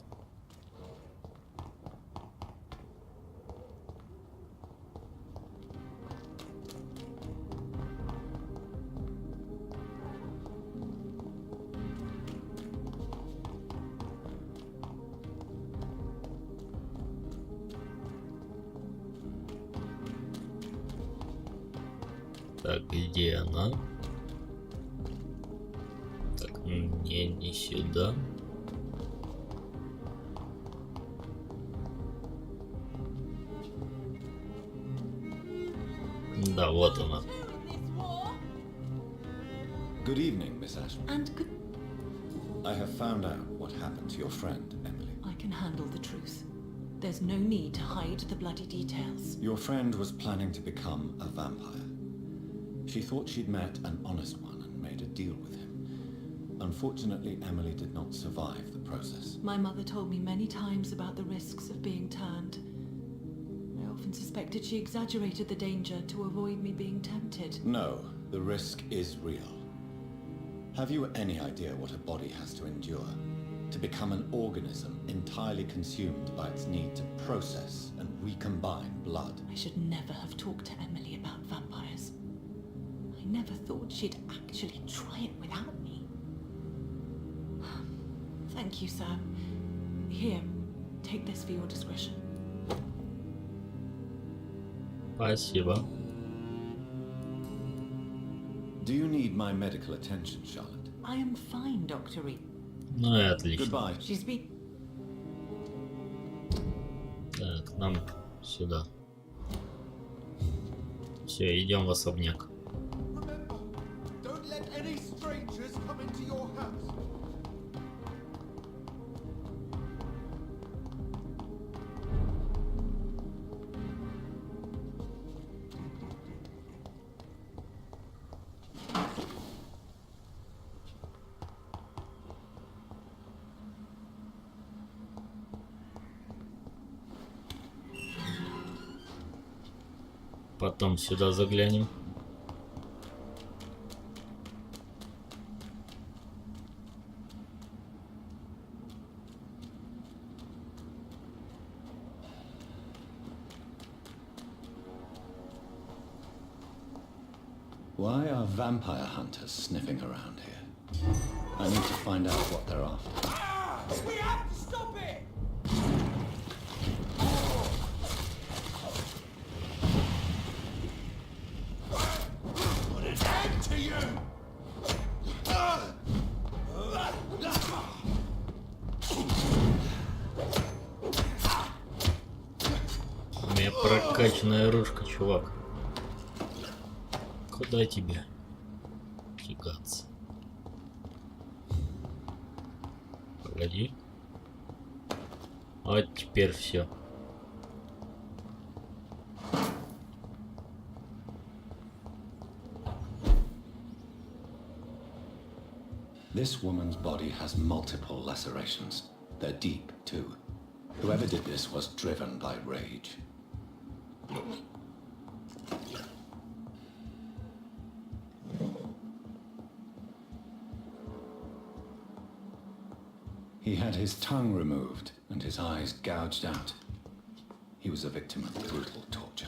Так, где она? Так, не сюда. Да, вот она. Good evening, Miss Ashton. And good... I have found out what happened to your friend, Emily. I can handle the truth. There's no need to hide the bloody details. Your friend was planning to become a vampire. She thought she'd met an honest one and made a deal with him. Unfortunately, Emily did not survive the process. My mother told me many times about the risks of being turned. I often suspected she exaggerated the danger to avoid me being tempted. No, the risk is real. Have you any idea what a body has to endure? To become an organism entirely consumed by its need to process and recombine blood. I should never have talked to Emily about vampires. I never thought she'd actually try it without me. Thank you, sir. Here, take this for your discretion. Спасибо. Do you need my medical attention, Charlotte? I am fine, Dr. Reed. Ну и отлично. Goodbye. She's been... Так, нам сюда. Все, идем в особняк. Remember, don't let any strangers come into your house. Потом сюда заглянем. Why are vampire hunters sniffing around here? I need to find out what they're after. We have to stop it! Put an end to you! У меня прокачанная ружка, чувак. Куда тебе тягаться? Погоди. Вот теперь все. This woman's body has multiple lacerations. They're deep, too. Whoever did this was driven by rage. He had his tongue removed and his eyes gouged out. He was a victim of brutal torture.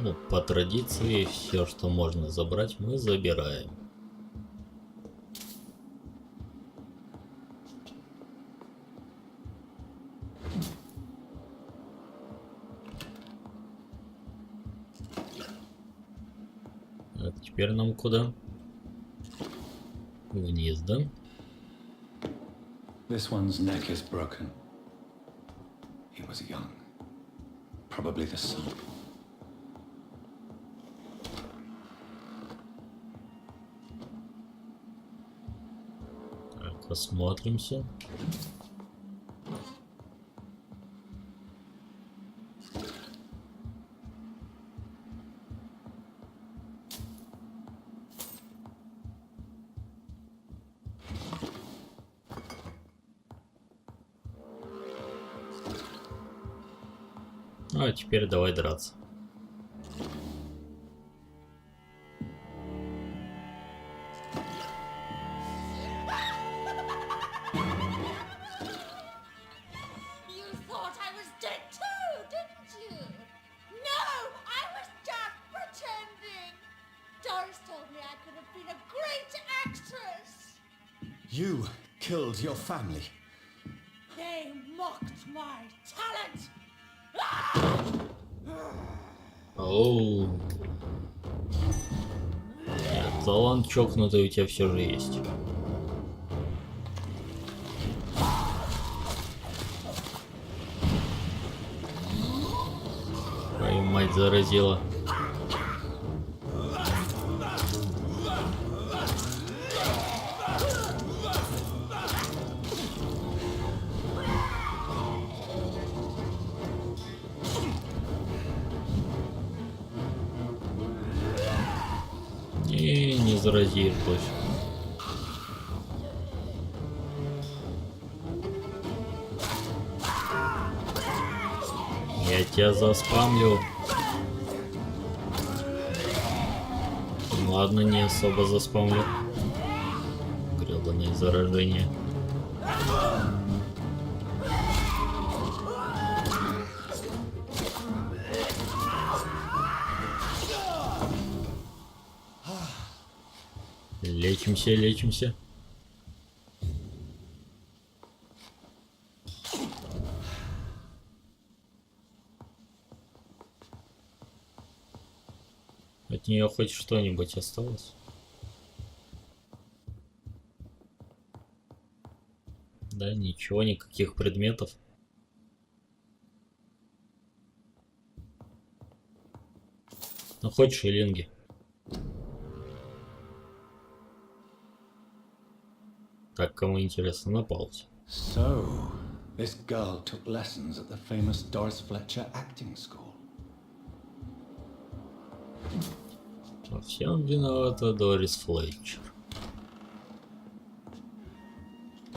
Ну, по традиции, все, что можно забрать, мы забираем. теперь нам куда? Вниз, да? This one's neck is broken. He was young. Probably the son. Так, осмотримся. А теперь давай драться. You thought I was dead too, didn't you? No, I was just pretending. Doris told me I could have been a great actress. You killed your family. They mocked my talent. Оу. Нет, талант чокнутый у тебя все же есть. Твою мать заразила. И не заразишь больше. Я тебя заспамлю. Ладно, не особо заспамлю. Гребаное заражение. Лечимся, лечимся. От нее хоть что-нибудь осталось? Да, ничего, никаких предметов. Ну хоть шиллинги. Так, кому интересно, на паузе. So, this girl took lessons at the famous Doris Fletcher acting school. Во всем виновата Дорис Флетчер.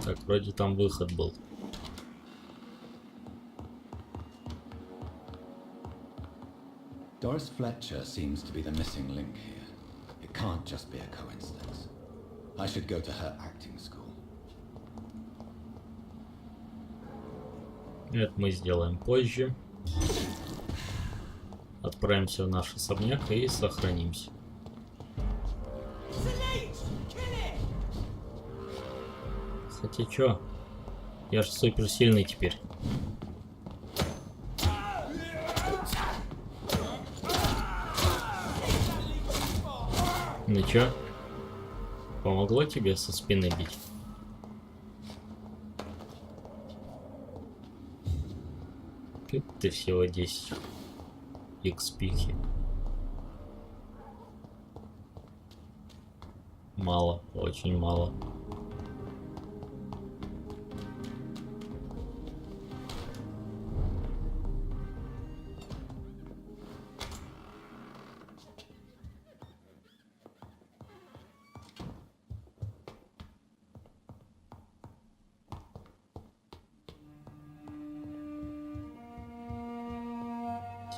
Так, вроде там выход был. Doris Fletcher seems to be the missing link here. It can't just be a coincidence. I should go to her acting school. Это мы сделаем позже. Отправимся в наш особняк и сохранимся. Хотя чё? Я же суперсильный теперь. Ну чё? Помогло тебе со спины бить? Тут ты всего 10 XP. Мало, очень мало.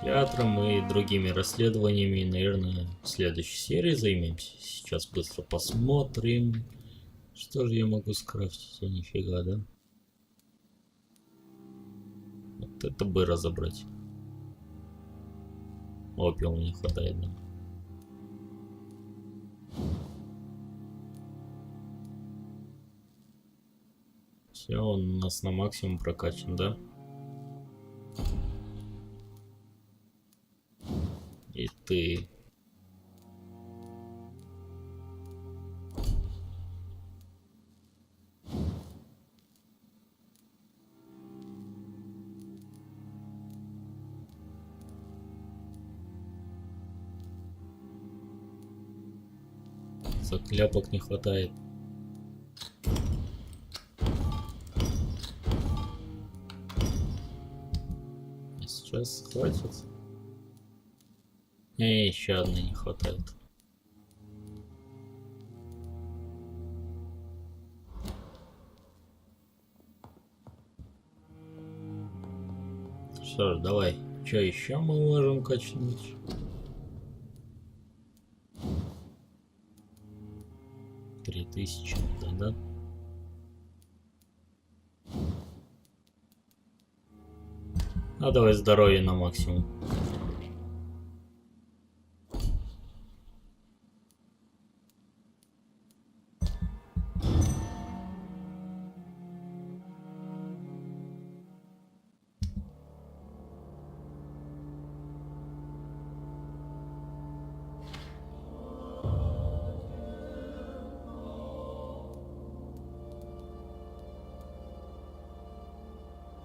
Театром и другими расследованиями, наверное, в следующей серии займемся. Сейчас быстро посмотрим. Что же я могу скрафтить? А нифига, да? Вот это бы разобрать. Опиум не хватает, да? Все, он у нас на максимум прокачан, да? И ты. Закляпок не хватает. Сейчас хватит. Еще одной не хватает. Что ж, давай. Что еще мы можем качнуть? Три 3000, да? А давай здоровье на максимум.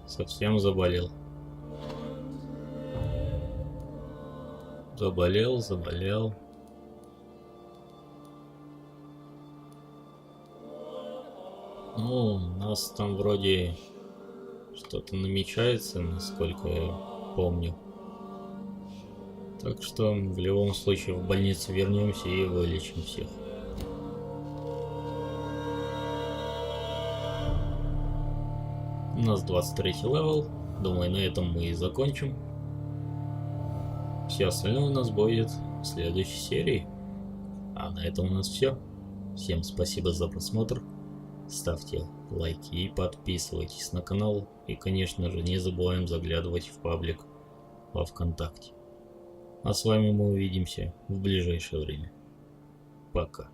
Совсем заболел. Заболел. Ну, у нас там вроде что-то намечается, насколько я помню. Так что в любом случае в больницу вернемся и вылечим всех. У нас 23 левел. Думаю, на этом мы и закончим. Все остальное у нас будет в следующей серии. А на этом у нас все. Всем спасибо за просмотр. Ставьте лайки и подписывайтесь на канал. И, конечно же, не забываем заглядывать в паблик во ВКонтакте. А с вами мы увидимся в ближайшее время. Пока.